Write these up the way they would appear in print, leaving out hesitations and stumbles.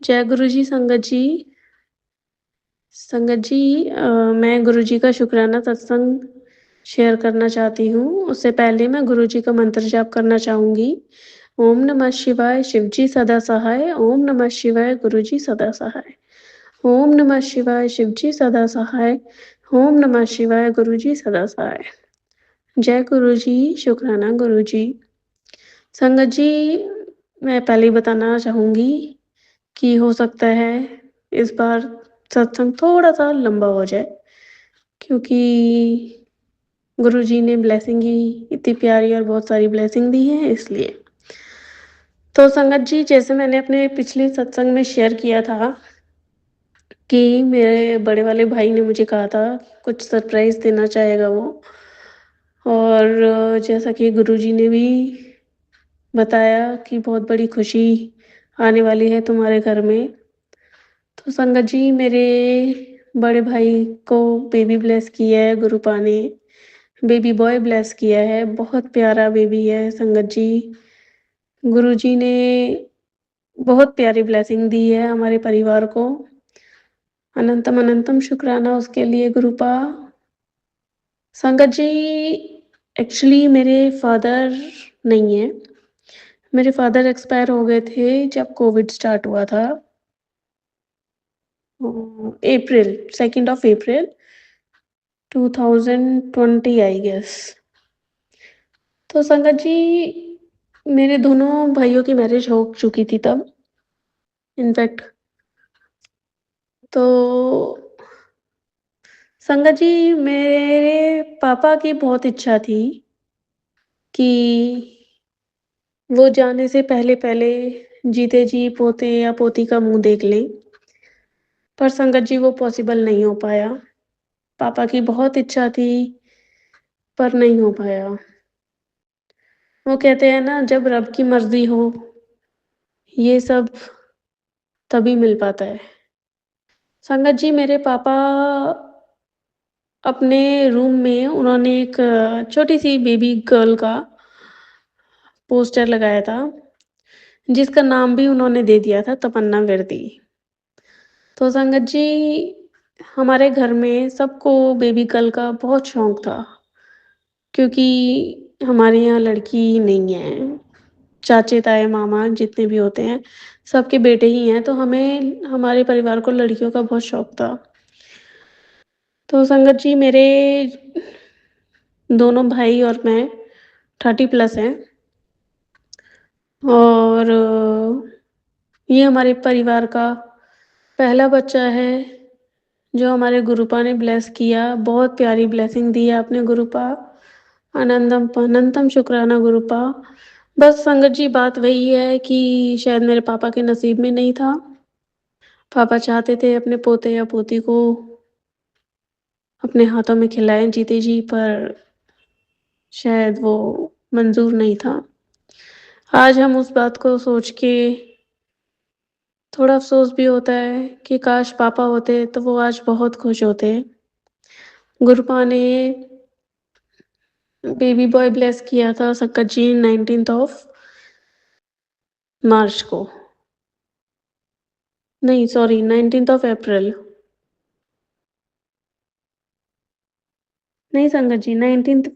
जय गुरु जी, संगत जी। संगत जी मैं गुरु जी का शुक्राना सत्संग शेयर करना चाहती हूँ। उससे पहले मैं गुरु जी का मंत्र जाप करना चाहूँगी। ओम नमः शिवाय, शिव जी सदा सहाय। ओम नमः शिवाय, गुरु जी सदा सहाय। ओम नमः शिवाय, शिव जी सदा सहाय। ओम नमः शिवाय, गुरु जी सदा सहाय। जय गुरु जी, शुक्राना गुरु जी। संगत जी, मैं पहले ही बताना चाहूँगी कि हो सकता है इस बार सत्संग थोड़ा-सा लंबा हो जाए, क्योंकि गुरुजी ने ब्लेसिंग ही इतनी प्यारी और बहुत सारी ब्लेसिंग दी है इसलिए। तो संगत जी, जैसे मैंने अपने पिछले सत्संग में शेयर किया था कि मेरे बड़े वाले भाई ने मुझे कहा था कुछ सरप्राइज़ देना चाहेगा वो, और जैसा कि गुरुजी ने भी बताया कि बहुत बड़ी खुशी आने वाली है तुम्हारे घर में। तो संगत जी, मेरे बड़े भाई को बेबी ब्लेस किया है गुरुपा ने, बेबी बॉय ब्लेस किया है, बहुत प्यारा बेबी है संगत जी। गुरुजी ने बहुत प्यारी ब्लेसिंग दी है हमारे परिवार को। अनंतम अनंतम शुक्राना उसके लिए गुरुपा। संगत जी, एक्चुअली मेरे फादर नहीं है। मेरे फादर एक्सपायर हो गए थे जब कोविड स्टार्ट हुआ था। April 2nd of April 2020 I guess. तो संगत जी, मेरे दोनों भाइयों की मैरिज हो चुकी थी तब, इनफैक्ट। तो संगत जी, मेरे पापा की बहुत इच्छा थी कि वो जाने से पहले-पहले जीते जी पोते या पोती का मुँह देख लें, पर संगत जी वो पॉसिबल नहीं हो पाया। पापा की बहुत इच्छा थी, पर नहीं हो पाया। वो कहते हैं ना, जब रब की मर्ज़ी हो, ये सब तभी मिल पाता है। संगत जी, मेरे पापा अपने रूम में उन्होंने एक छोटी-सी बेबी गर्ल का पोस्टर लगाया था, जिसका नाम भी उन्होंने दे दिया था तमन्ना विरदी। तो संगत जी, हमारे घर में सबको बेबी गर्ल का बहुत शौक था, क्योंकि हमारे यहाँ लड़की नहीं है। चाचे, ताए, मामा जितने भी होते हैं, सबके बेटे ही हैं, तो हमें हमारे परिवार को लड़कियों का बहुत शौक था। तो संगत जी, मेरे दोनों भाई और मैं 30 प्लस हैं, और ये हमारे परिवार का पहला बच्चा है जो हमारे गुरुपा ने ब्लेस किया। बहुत प्यारी ब्लेसिंग दी है आपने गुरुपा। अनंतम अनंतम शुक्राना गुरुपा। बस संगत जी, बात वही है कि शायद मेरे पापा के नसीब में नहीं था। पापा चाहते थे अपने पोते या पोती को अपने हाथों में खिलाएँ जीते जी, पर शायद वो मंज़ूर नहीं था। आज हम उस बात को सोच के थोड़ा अफ़सोस भी होता है कि काश पापा होते तो वो आज बहुत खुश होते। गुरुपा ने बेबी बॉय ब्लेस किया था संकट जी 19th ऑफ मार्च को। नहीं, सॉरी, 19th ऑफ अप्रैल। नहीं संगत जी, 19th।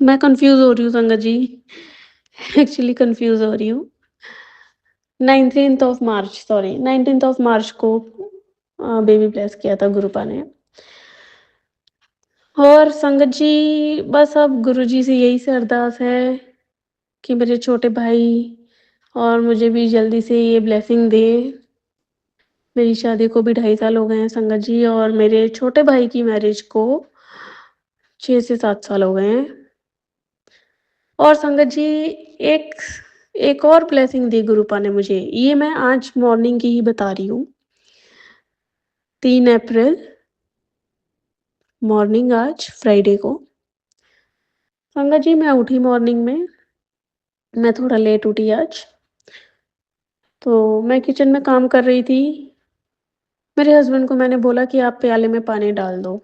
मैं कन्फ्यूज़ हो रही हूँ संगत जी। एक्चुअली कन्फ्यूज़ हो रही हूँ। 19th of March, sorry, 19th of March को बेबी ब्लेस किया था गुरुपा ने। और संगत जी, बस अब गुरुजी से यही से अरदास है कि मेरे छोटे भाई और मुझे भी जल्दी से ये ब्लेसिंग दे। मेरी शादी को भी 2.5 साल हो गए हैं संगत जी, और मेरे छोटे भाई की मैरिज को 6 से 7 साल हो गए हैं। और संगत जी, एक एक और ब्लेसिंग दी गुरुपा ने मुझे, ये मैं आज मॉर्निंग की ही बता रही हूँ। 3 अप्रैल मॉर्निंग, आज फ्राइडे को। संगत जी, मैं उठी मॉर्निंग में, मैं थोड़ा लेट उठी आज। तो मैं किचन में काम कर रही थी। मेरे हस्बैंड को मैंने बोला कि आप प्याले में पानी डाल दो।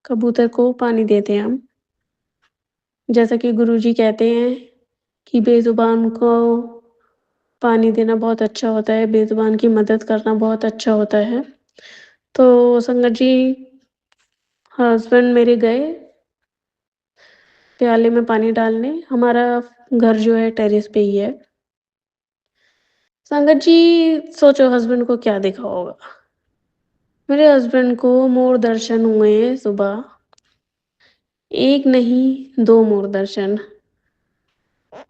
कबूतर को पानी देते हैं हम। जैसा कि गुरुजी कहते हैं कि बेज़ुबान को पानी देना बहुत अच्छा होता है, बेज़ुबान की मदद करना बहुत अच्छा होता है। तो संगत जी, हस्बैंड मेरे गए प्याले में पानी डालने, हमारा घर जो है टेरेस पे ही है। संगत जी, सोचो हस्बैंड को क्या दिखा होगा? मेरे हस्बैंड को मोर दर्शन हुए सुबह, 1 नहीं 2 मोर दर्शन।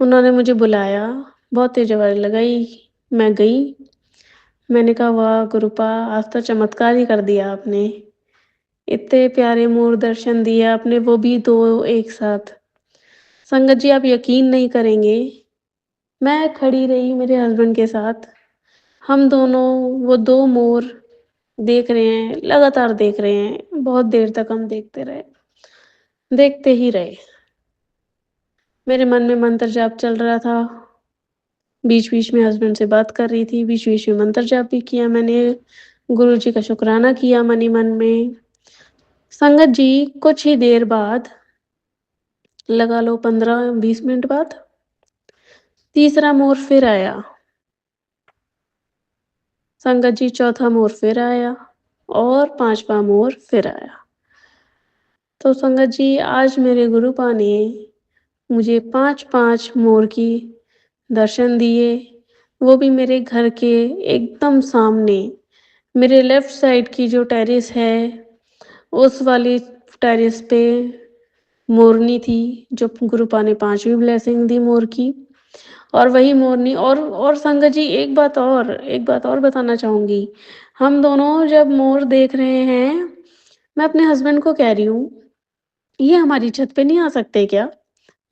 उन्होंने मुझे बुलाया, बहुत तेज़ आवाज़ लगाई, मैं गई। मैंने कहा वाह गुरुपा, आज तो चमत्कार ही कर दिया आपने। इतने प्यारे मोर दर्शन दिए आपने, वो भी 2 एक साथ। संगत जी, आप यकीन नहीं करेंगे, मैं खड़ी रही मेरे हस्बैंड के साथ। हम दोनों वो 2 मोर देख रहे हैं, लगातार देख रहे हैं। बहुत देर तक हम देखते रहे, देखते ही रहे। मेरे मन में मंत्र जाप चल रहा था। बीच-बीच में हस्बैंड से बात कर रही थी, बीच-बीच में मंत्र जाप भी किया मैंने, गुरुजी का शुकराना किया मन ही मन में। संगत जी, कुछ ही देर बाद, लगा लो 15-20 मिनट बाद, तीसरा मोर फिर आया। संगत जी, चौथा मोर फिर आया और 5वां मोर फिर आया। तो संगत जी, आज मेरे गुरुपा ने मुझे 5-5 मोर की दर्शन दिए, वो भी मेरे घर के एकदम सामने। मेरे लेफ्ट साइड की जो टेरेस है, उस वाली टेरेस पे मोरनी थी, जो गुरुपा ने 5वीं ब्लेसिंग दी मोर की। और वही मोरनी, और संगत जी, एक बात और बताना चाहूँगी। हम दोनों जब मोर देख रहे हैं, मैं अपने हस्बैंड को कह रही हूँ, "ये हमारी छत पे नहीं आ सकते क्या?"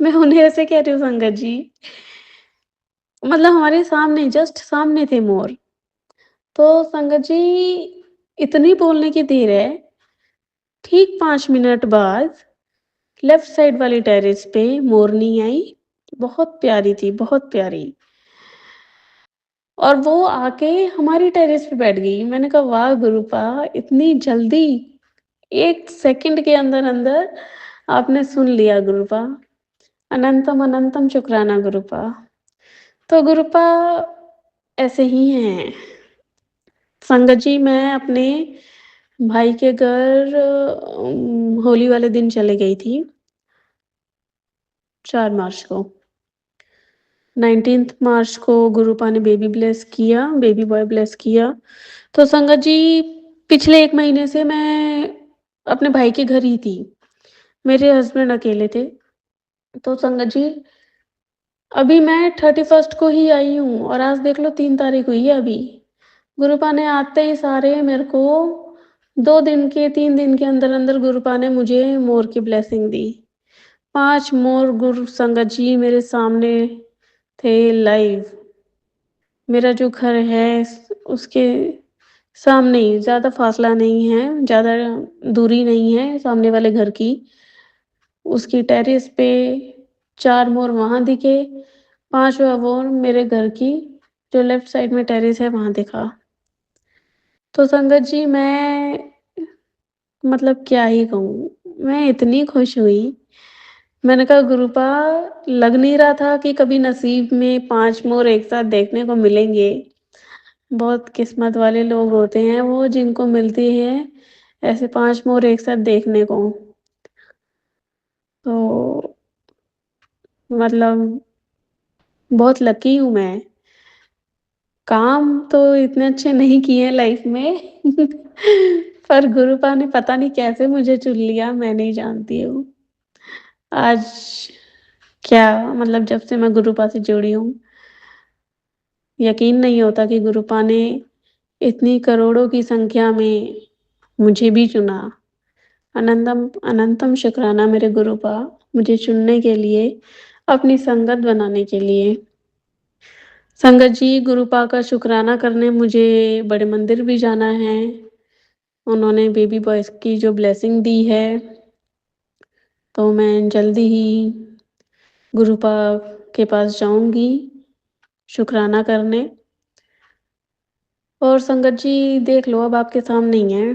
मैं उन्हें ऐसे कह रही हूँ संगत जी। मतलब हमारे सामने, जस्ट सामने थे मोर। तो संगत जी, इतनी बोलने की देर है, ठीक 5 मिनट बाद लेफ्ट साइड वाली टेरेस पे मोरनी आई, बहुत प्यारी थी, बहुत प्यारी। और वो आके हमारी टेरेस पे बैठ गई। मैंने कहा वाह गुरुपा, इतनी जल्दी, 1 सेकंड के अंदर-अंदर आपने सुन लिया गुरुपा। अनंतम अनंतम शुक्राना गुरुपा। तो गुरुपा ऐसे ही हैं। संगत जी, मैं अपने भाई के घर होली वाले दिन चली गई थी, 4 मार्च को। 19th मार्च को गुरुपा ने बेबी बॉय ब्लेस किया। तो संगत जी, पिछले 1 महीने से मैं अपने भाई के घर ही थी। मेरे हस्बैंड अकेले थे। तो संगत जी, अभी मैं 31st को ही आई हूँ और आज देख लो 3 तारीख हुई है अभी। गुरुपा ने आते ही सारे मेरे को 3 दिन के अंदर-अंदर गुरुपा ने मुझे मोर की ब्लेसिंग दी। 5 मोर गुरु संगत जी मेरे सामने थे लाइव। मेरा जो घर है उसके सामने ही, ज़्यादा फासला नहीं है, ज़्यादा दूरी नहीं है सामने वाले घर की। उसकी टेरेस पे 4 मोर वहाँ दिखे, 5वां मोर मेरे घर की जो लेफ्ट साइड में टेरेस है वहाँ दिखा। तो संगत जी, मैं मतलब क्या ही कहूँ, मैं इतनी खुश हुई। मैंने कहा गुरुपा, लग नहीं रहा था कि कभी नसीब में 5 मोर एक साथ देखने को मिलेंगे। बहुत किस्मत वाले लोग होते हैं वो, जिनको मिलती है ऐसे 5 मोर एक साथ देखने को। तो मतलब बहुत लकी हूँ मैं। काम तो इतने अच्छे नहीं किए लाइफ में पर गुरुपा ने पता नहीं कैसे मुझे चुन लिया, मैं नहीं जानती हूँ। आज क्या, मतलब जब से मैं गुरुपा से जुड़ी हूँ, यकीन नहीं होता कि गुरुपा ने इतनी करोड़ों की संख्या में मुझे भी चुना। अनंतम अनंतम शुक्राना मेरे गुरुपा, मुझे चुनने के लिए, अपनी संगत बनाने के लिए। संगत जी, गुरुपा का शुकराना करने मुझे बड़े मंदिर भी जाना है। उन्होंने बेबी बॉय की जो ब्लेसिंग दी है, तो मैं जल्दी ही गुरुपा के पास जाऊँगी शुकराना करने। और संगत जी, देख लो अब आपके सामने ही है।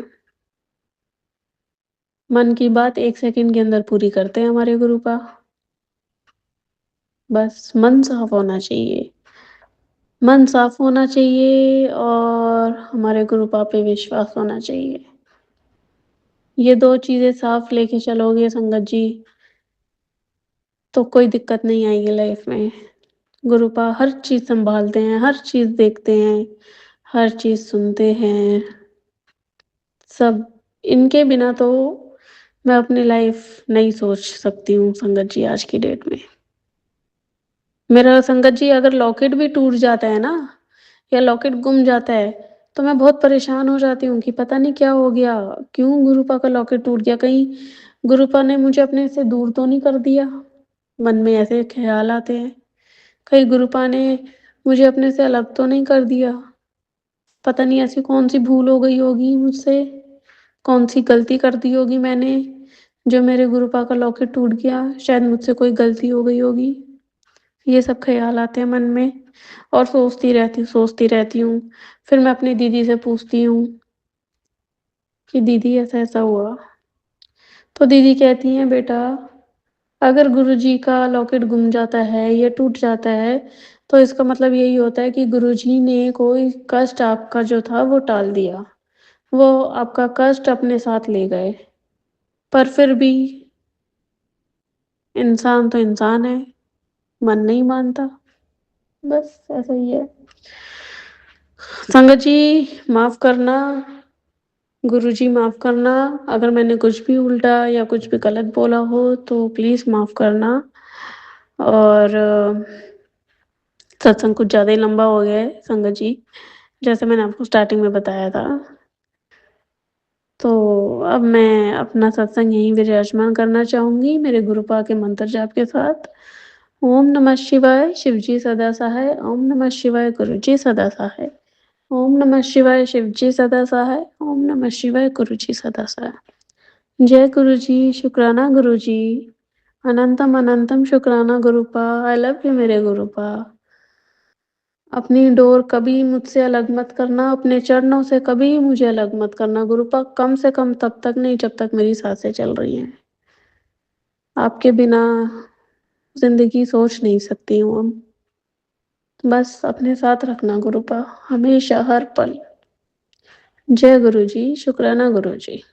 मन की बात 1 सेकंड के अंदर पूरी करते हैं हमारे गुरुपा। बस मन साफ होना चाहिए। मन साफ होना चाहिए और हमारे गुरु पाप पे विश्वास होना चाहिए। ये 2 चीज़ें साफ लेके चलोगे संगत जी, तो कोई दिक्कत नहीं आएगी लाइफ में। गुरुपा हर चीज़ सँभालते हैं, हर चीज़ देखते हैं, हर चीज़ सुनते हैं, सब। इनके बिना तो मैं अपनी लाइफ नहीं सोच सकती हूँ संगत जी आज की डेट में। मेरा संगत जी अगर लॉकेट भी टूट जाता है ना, या लॉकेट गुम जाता है, तो मैं बहुत परेशान हो जाती हूँ कि पता नहीं क्या हो गया? क्यों गुरुपा का लॉकेट टूट गया? कहीं गुरुपा ने मुझे अपने से दूर तो नहीं कर दिया? मन में ऐसे ख़्याल आते हैं। कहीं गुरुपा ने मुझे अपने से अलग तो नहीं कर दिया? पता नहीं ऐसी कौन-सी भूल हो गई होगी मुझसे, कौन-सी गलती कर दी होगी मैंने, जो मेरे गुरुपा का लॉकेट टूट गया? शायद मुझसे कोई गलती हो गई होगी। ये सब ख़्याल आते हैं मन में और सोचती रहती हूँ। फिर मैं अपनी दीदी से पूछती हूँ कि दीदी ऐसा-ऐसा हुआ। तो दीदी कहती हैं बेटा, अगर गुरुजी का लॉकेट गुम जाता है या टूट जाता है, तो इसका मतलब यही होता है कि गुरुजी ने कोई कष्ट आपका जो था वो टाल दिया। वो आपका कष्ट अपने साथ ले गए। पर फिर भी इंसान तो इंसान है, मन नहीं मानता। बस ऐसा ही है। संगत जी माफ़ करना, गुरुजी माफ़ करना, अगर मैंने कुछ भी उल्टा या कुछ भी गलत बोला हो तो प्लीज़ माफ़ करना। और सत्संग कुछ ज़्यादा ही लंबा हो गया है संगत जी, जैसे मैंने आपको स्टार्टिंग में बताया था। तो अब मैं अपना सत्संग यहीं विराजमान करना चाहूँगी मेरे गुरुपा के मंत्र जाप के साथ। ओम नमः शिवाय, शिवजी सदा सहाय। ओम नमः शिवाय, गुरुजी सदा सहाय। ओम नमः शिवाय, शिवजी सदा सहाय। ओम नमः शिवाय, गुरुजी सदा सहाय। जय गुरुजी, शुक्राना गुरुजी। अनंतम अनंतम शुक्राना गुरुपा। आई लव यू मेरे गुरुपा। अपनी डोर कभी मुझसे अलग मत करना, अपने चरणों से कभी मुझे अलग मत करना गुरुपा, कम से कम तब तक नहीं जब तक मेरी साँसें चल रही हैं। आपके बिना ज़िंदगी सोच नहीं सकती हूँ अब। बस अपने साथ रखना गुरुपा, हमेशा हर पल। जय गुरुजी, शुक्राना गुरुजी।